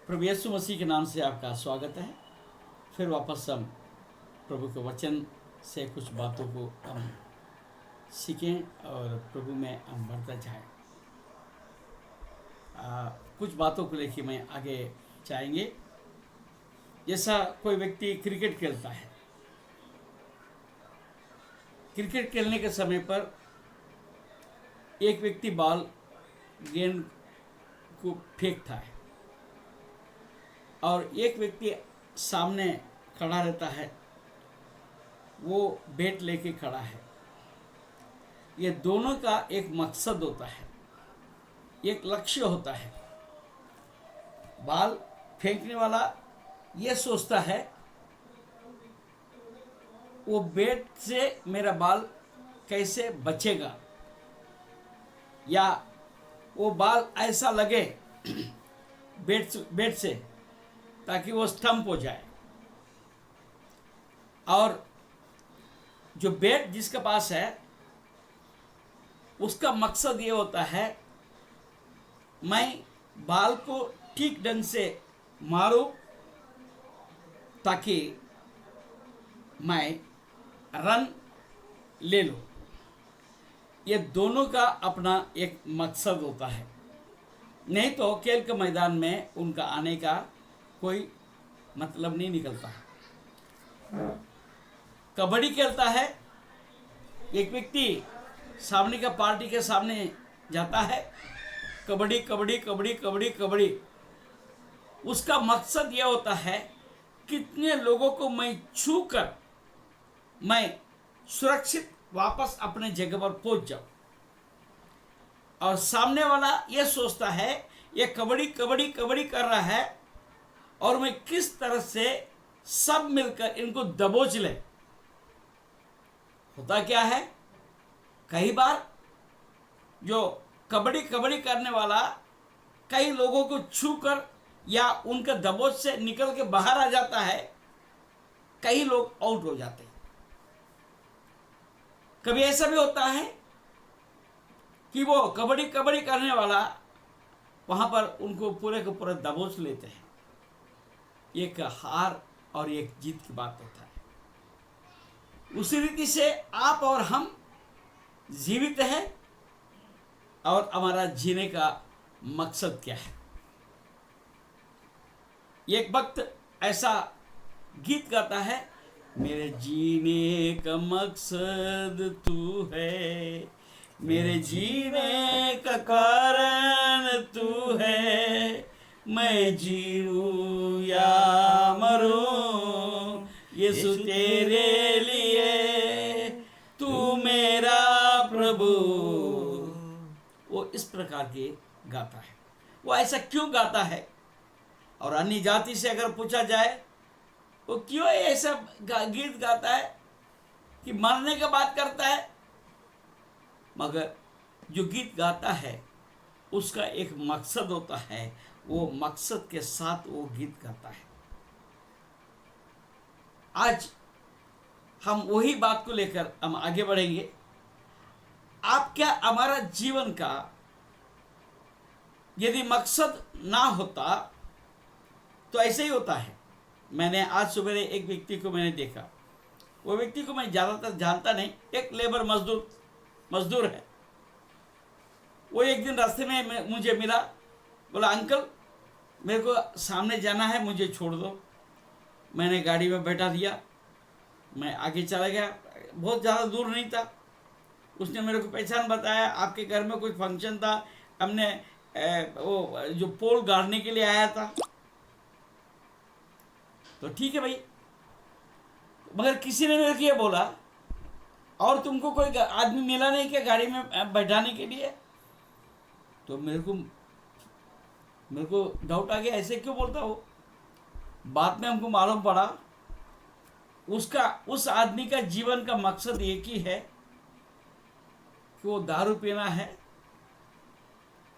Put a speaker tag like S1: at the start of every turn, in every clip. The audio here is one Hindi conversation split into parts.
S1: प्रभु यीशु मसीह के नाम से आपका स्वागत है। फिर वापस हम प्रभु के वचन से कुछ बातों को हम सीखें और प्रभु में हम बढ़ते जाएं। कुछ बातों को लेकर मैं आगे जाएंगे। जैसा कोई व्यक्ति क्रिकेट खेलता है, क्रिकेट खेलने के समय पर एक व्यक्ति बॉल गेंद को फेंकता है और एक व्यक्ति सामने खड़ा रहता है, वो बैट लेके खड़ा है। ये दोनों का एक मकसद होता है, एक लक्ष्य होता है। बॉल फेंकने वाला ये सोचता है वो बैट से मेरा बॉल कैसे बचेगा, या वो बॉल ऐसा लगे बैट से ताकि वो स्टंप हो जाए। और जो बैट जिसके पास है उसका मकसद ये होता है मैं बॉल को ठीक ढंग से मारूं ताकि मैं रन ले लूं। ये दोनों का अपना एक मकसद होता है, नहीं तो खेल के मैदान में उनका आने का कोई मतलब नहीं निकलता है। कबड्डी खेलता है, एक व्यक्ति सामने का पार्टी के सामने जाता है, कबड्डी कबड्डी कबड्डी कबड्डी कबड्डी। उसका मकसद यह होता है कितने लोगों को मैं छू कर मैं सुरक्षित वापस अपने जगह पर पहुंच जाऊं। और सामने वाला यह सोचता है ये कबड्डी कबड्डी कबड्डी कर रहा है और मैं किस तरह से सब मिलकर इनको दबोच ले। होता क्या है, कई बार जो कबड्डी कबड्डी करने वाला कई लोगों को छू कर या उनके दबोच से निकल के बाहर आ जाता है, कई लोग आउट हो जाते हैं। कभी ऐसा भी होता है कि वो कबड्डी कबड्डी करने वाला वहां पर उनको पूरे को पूरा दबोच लेते हैं। एक हार और एक जीत की बात होता है। उसी रीति से आप और हम जीवित हैं और हमारा जीने का मकसद क्या है। एक वक्त ऐसा गीत गाता है, मेरे जीने का मकसद तू है, मेरे जीने का कारण तू है, मैं जीऊं या मरूं यीशु तेरे लिए, तू मेरा प्रभु। वो इस प्रकार के गाता है। वो ऐसा क्यों गाता है? और अन्य जाति से अगर पूछा जाए वो क्यों ऐसा गीत गाता है कि मरने का बात करता है, मगर जो गीत गाता है उसका एक मकसद होता है, वो मकसद के साथ वो गीत गाता है। आज हम वही बात को लेकर हम आगे बढ़ेंगे। आप क्या हमारा जीवन का यदि मकसद ना होता तो ऐसे ही होता है। मैंने आज सुबह एक व्यक्ति को मैंने देखा, वो व्यक्ति को मैं ज़्यादातर जानता नहीं, एक लेबर मजदूर है। वो एक दिन रास्ते में मुझे मिला, बोला अंकल मेरे को सामने जाना है, मुझे छोड़ दो। मैंने गाड़ी में बैठा दिया, मैं आगे चला गया। बहुत ज़्यादा दूर नहीं था। उसने मेरे को पहचान बताया, आपके घर में कोई फंक्शन था, हमने वो जो पोल गाड़ने के लिए आया था। तो ठीक है भाई, मगर किसी ने मेरे को ये बोला, और तुमको कोई आदमी मिला नहीं क्या गाड़ी में बैठाने के लिए? तो मेरे को डाउट आ गया, ऐसे क्यों बोलता हो। बाद में हमको मालूम पड़ा उस आदमी का जीवन का मकसद एक ही है कि वो दारू पीना है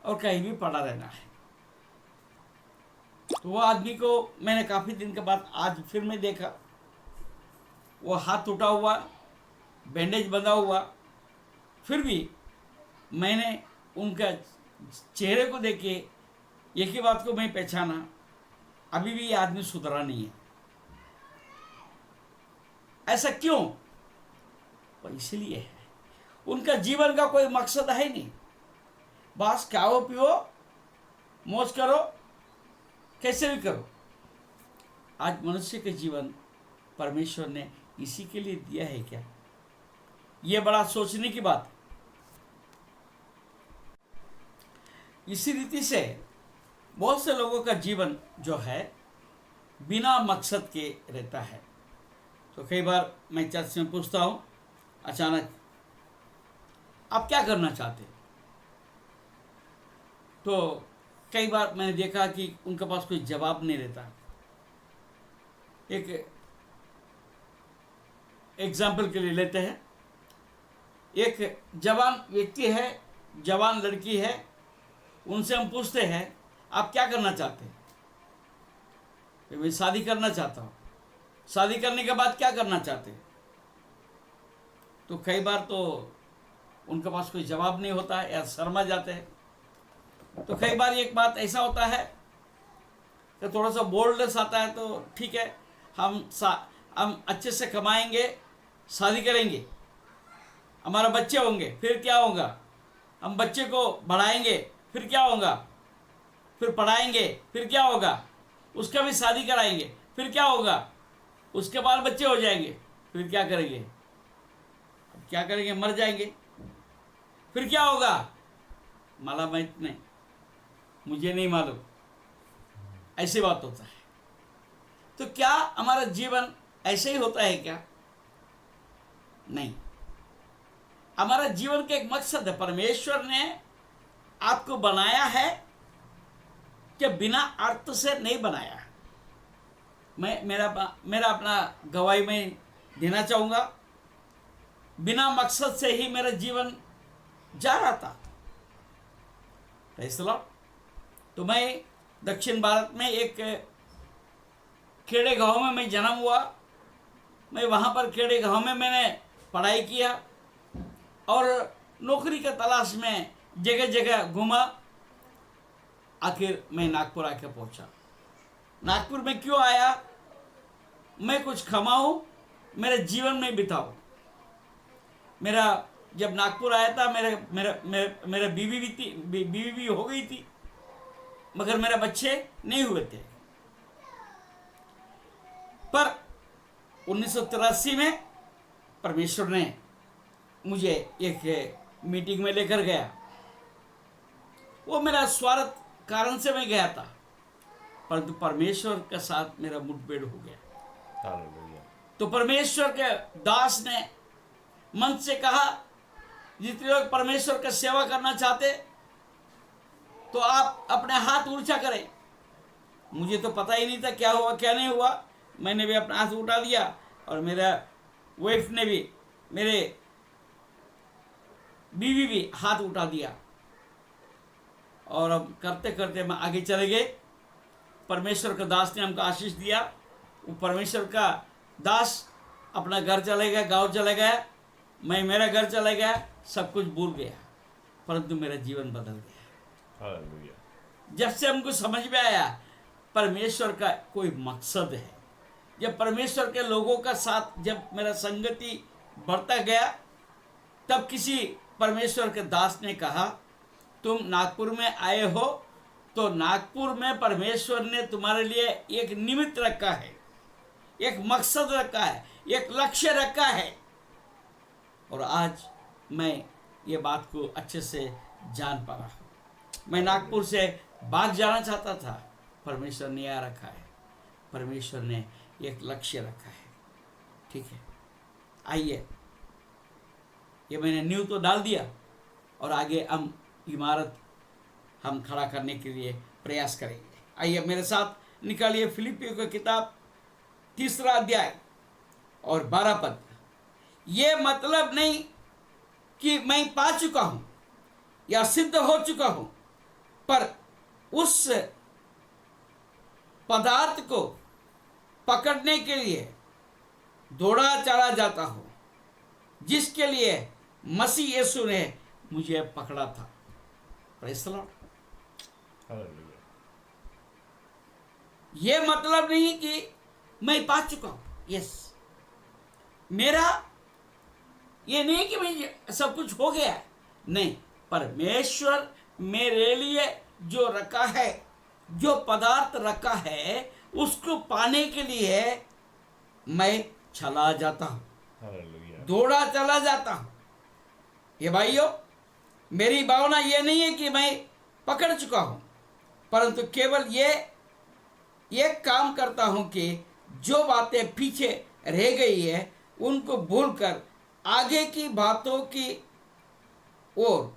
S1: और कहीं भी पड़ा रहना है। तो वो आदमी को मैंने काफ़ी दिन के बाद आज फिर मैं देखा, वो हाथ टूटा हुआ, बैंडेज बंधा हुआ, फिर भी मैंने उनका चेहरे को देख के एक ही बात को मैं पहचाना, अभी भी ये आदमी सुधरा नहीं है। ऐसा क्यों? वो इसलिए है, उनका जीवन का कोई मकसद है नहीं। बस खाओ पियो मौज करो, कैसे भी करो। आज मनुष्य के जीवन परमेश्वर ने इसी के लिए दिया है क्या? ये बड़ा सोचने की बात है। इसी रीति से बहुत से लोगों का जीवन जो है बिना मकसद के रहता है। तो कई बार मैं चर्च में पूछता हूँ, अचानक आप क्या करना चाहते हैं? तो कई बार मैंने देखा कि उनके पास कोई जवाब नहीं रहता। एक एग्जाम्पल के लिए लेते हैं, एक जवान व्यक्ति है, जवान लड़की है, उनसे हम पूछते हैं आप क्या करना चाहते हैं? तो मैं शादी करना चाहता हूँ। शादी करने के बाद क्या करना चाहते हैं? तो कई बार तो उनके पास कोई जवाब नहीं होता है या शर्मा जाते हैं। तो कई बार एक बात ऐसा होता है कि थोड़ा सा बोल्डनेस आता है, तो ठीक है हम अच्छे से कमाएंगे, शादी करेंगे, हमारा बच्चे होंगे, फिर क्या होगा? हम बच्चे को बढ़ाएंगे, फिर क्या होगा? फिर पढ़ाएंगे, फिर क्या होगा? उसका भी शादी कराएंगे, फिर क्या होगा? उसके बाल बच्चे हो जाएंगे, फिर क्या करेंगे? अब क्या करेंगे? मर जाएंगे, फिर क्या होगा? माला माहित नहीं, मुझे नहीं मालूम। ऐसी बात होता है। तो क्या हमारा जीवन ऐसे ही होता है क्या? नहीं, हमारा जीवन का एक मकसद है। परमेश्वर ने आपको बनाया है कि बिना अर्थ से नहीं बनाया। मैं मेरा अपना गवाही में देना चाहूँगा, बिना मकसद से ही मेरा जीवन जा रहा था। तो मैं दक्षिण भारत में एक खेड़े गांव में मैं जन्म हुआ। मैं वहाँ पर खेड़े गांव में मैंने पढ़ाई किया और नौकरी का तलाश में जगह जगह घूमा। आखिर मैं नागपुर आके पहुँचा। नागपुर में क्यों आया? मैं कुछ कमाऊँ, मेरे जीवन में बिताऊँ। मेरा जब नागपुर आया था, मेरा बीवी भी हो गई थी, मगर मेरे बच्चे नहीं हुए थे। पर 1983 में परमेश्वर ने मुझे एक मीटिंग में लेकर गया। वो मेरा स्वार्थ कारण से मैं गया था, परंतु परमेश्वर के साथ मेरा मुठभेड़ हो गया। तो परमेश्वर के दास ने मन से कहा, जितने लोग परमेश्वर का सेवा करना चाहते तो आप अपने हाथ ऊंचा करें। मुझे तो पता ही नहीं था क्या हुआ क्या नहीं हुआ। मैंने भी अपना हाथ उठा दिया और मेरा वाइफ ने भी, मेरे बीवी भी हाथ उठा दिया और अब करते करते हम आगे चले गए। परमेश्वर का दास ने हमको आशीष दिया। वो परमेश्वर का दास अपना घर चले गया, गांव चले गया, मैं मेरा घर चला गया, सब कुछ भूल गया, परंतु मेरा जीवन बदल गया। जब से हमको समझ में आया परमेश्वर का कोई मकसद है, जब परमेश्वर के लोगों का साथ जब मेरा संगति बढ़ता गया, तब किसी परमेश्वर के दास ने कहा, तुम नागपुर में आए हो तो नागपुर में परमेश्वर ने तुम्हारे लिए एक निमित्त रखा है, एक मकसद रखा है, एक लक्ष्य रखा है। और आज मैं ये बात को अच्छे से जान पा रहा हूँ। मैं नागपुर से भाग जाना चाहता था, परमेश्वर ने यहाँ रखा है, परमेश्वर ने एक लक्ष्य रखा है। ठीक है, आइए, ये मैंने नींव तो डाल दिया और आगे हम इमारत हम खड़ा करने के लिए प्रयास करेंगे। आइए मेरे साथ निकालिए फिलिपियों की किताब 3 अध्याय और 12 पद। ये मतलब नहीं कि मैं पा चुका हूं या सिद्ध हो चुका हूं, पर उस पदार्थ को पकड़ने के लिए दौड़ा चला जाता हूं जिसके लिए मसीह यीशु ने मुझे पकड़ा था। Praise the Lord. ये मतलब नहीं कि मैं पा चुका हूं, यस, मेरा ये नहीं कि मैं सब कुछ हो गया है, नहीं, परमेश्वर मेरे लिए जो रखा है, जो पदार्थ रखा है, उसको पाने के लिए मैं चला जाता हूं,
S2: हालेलुया।
S1: दौड़ा चला जाता हूं। ये भाइयों, मेरी भावना ये नहीं है कि मैं पकड़ चुका हूं, परंतु केवल ये काम करता हूं कि जो बातें पीछे रह गई है उनको भूलकर आगे की बातों की ओर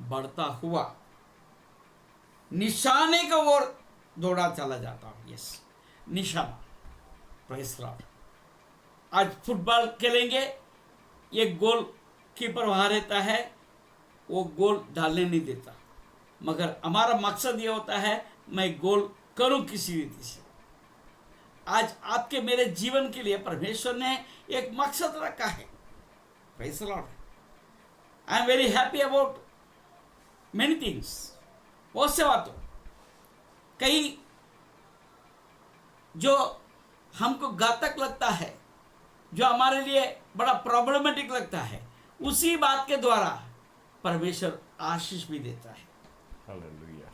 S1: बढ़ता हुआ निशाने की ओर दौड़ा चला जाता हूं। यस, निशाना। Praise Lord. आज फुटबॉल खेलेंगे, एक गोल कीपर वहां रहता है, वो गोल डालने नहीं देता, मगर हमारा मकसद ये होता है मैं गोल करूं किसी रीति से। आज आपके मेरे जीवन के लिए परमेश्वर ने एक मकसद रखा है। Praise the Lord. I am very happy about many things. बहुत से बातों, कई जो हमको घातक लगता है, जो हमारे लिए बड़ा प्रॉब्लमेटिक लगता है, उसी बात के द्वारा परमेश्वर आशीष भी देता है।
S2: हालेलुया।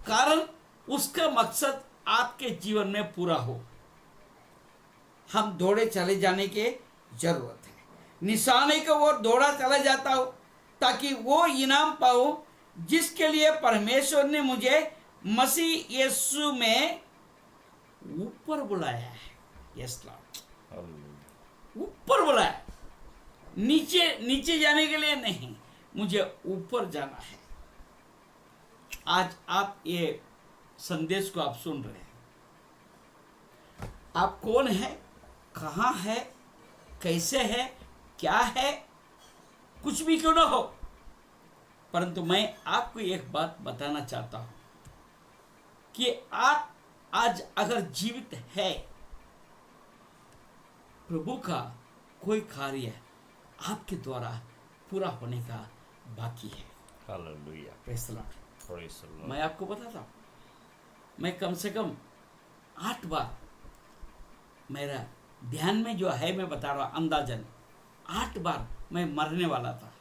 S1: कारण उसका मकसद आपके जीवन में पूरा हो। हम दौड़े चले जाने की जरूरत है, निशाने को वो दौड़ा चला जाता हो ताकि वो इनाम पाऊं जिसके लिए परमेश्वर ने मुझे मसीह यीशु में ऊपर बुलाया है। Yes Lord,
S2: hallelujah.
S1: ऊपर बुलाया, नीचे नीचे जाने के लिए नहीं, मुझे ऊपर जाना है। आज आप ये संदेश को आप सुन रहे हैं, आप कौन है, कहाँ है, कैसे है, क्या है, कुछ भी क्यों ना हो, परंतु मैं आपको एक बात बताना चाहता हूं कि आप आज अगर जीवित है, प्रभु का कोई कार्य आपके द्वारा पूरा होने का बाकी है।
S2: Hallelujah.
S1: Praise the Lord.
S2: Praise the Lord.
S1: मैं आपको बताता हूं, मैं कम से कम 8 बार, मेरा ध्यान में जो है मैं बता रहा हूं, अंदाजन 8 बार मैं मरने वाला था।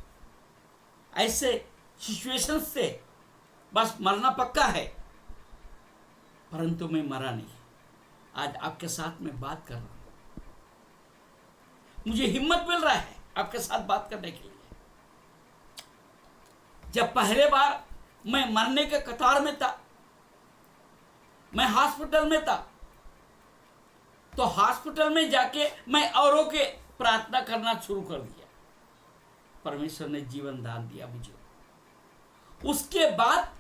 S1: ऐसे सिचुएशंस से बस मरना पक्का है, परंतु मैं मरा नहीं। आज आपके साथ मैं बात कर रहा हूं, मुझे हिम्मत मिल रहा है आपके साथ बात करने के लिए। जब पहले बार मैं मरने के कतार में था, मैं हॉस्पिटल में था, तो हॉस्पिटल में जाके मैं औरों के प्रार्थना करना शुरू कर दिया। परमेश्वर ने जीवन दान दिया मुझे। उसके बाद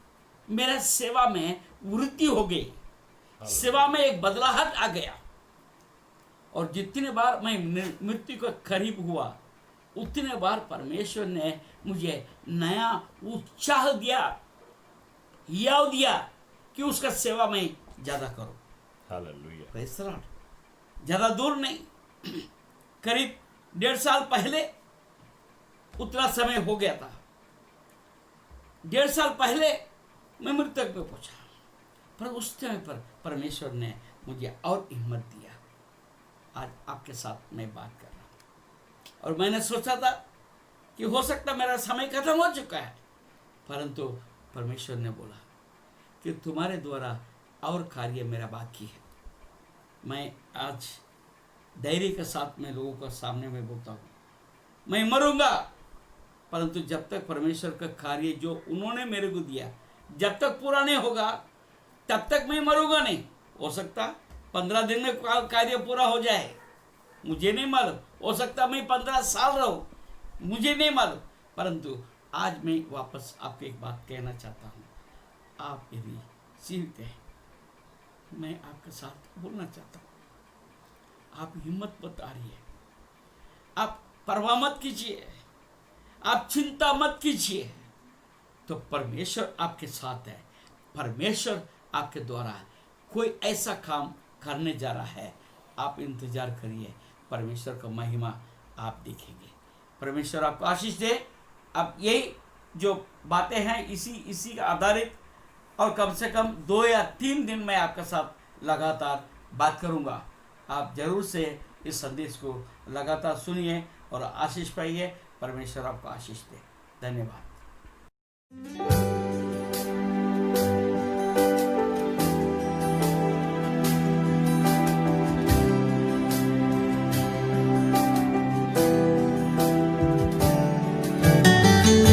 S1: मेरा सेवा में वृद्धि हो गई, सेवा में एक बदलाहट आ गया, और जितने बार मैं मृत्यु के करीब हुआ, उतने बार परमेश्वर ने मुझे नया उत्साह दिया, याद दिया कि उसका सेवा में ज्यादा करो।
S2: हालेलुया।
S1: Praise the Lord. ज्यादा दूर नहीं, करीब 1.5 साल पहले उतना समय हो गया था। 1.5 साल पहले मैं मृतक पे पहुंचा, पर उस समय पर परमेश्वर ने मुझे और हिम्मत दिया। आज आपके साथ मैं बात कर रहा हूं, और मैंने सोचा था कि हो सकता मेरा समय खत्म हो चुका है, परंतु परमेश्वर ने बोला कि तुम्हारे द्वारा और कार्य मेरा बाकी है। मैं आज धैर्य के साथ में लोगों के सामने में बोलता हूँ, मैं मरूंगा, परंतु जब तक परमेश्वर का कार्य जो उन्होंने मेरे को दिया जब तक पूरा नहीं होगा, तब तक मैं मरूंगा नहीं। हो सकता 15 दिन में कार्य पूरा हो जाए, मुझे नहीं मालूम। हो सकता मैं 15 साल रहूं, मुझे नहीं मालूम। परंतु आज मैं वापस आपको एक बात कहना चाहता हूँ, आप यदि जीवित हैं, मैं आपके साथ बोलना चाहता हूँ, आप हिम्मत मत हारिए, आप परवाह मत कीजिए, आप चिंता मत कीजिए। तो परमेश्वर आपके साथ है। परमेश्वर आपके द्वारा कोई ऐसा काम करने जा रहा है, आप इंतजार करिए, परमेश्वर का महिमा आप देखेंगे। परमेश्वर आपको आशीष दे। अब यही जो बातें हैं, इसी का आधारित और कम से कम 2 या 3 दिन मैं आपके साथ लगातार बात करूंगा। आप जरूर से इस संदेश को लगातार सुनिए और आशीष पाइए। परमेश्वर आपको आशीष दे। धन्यवाद।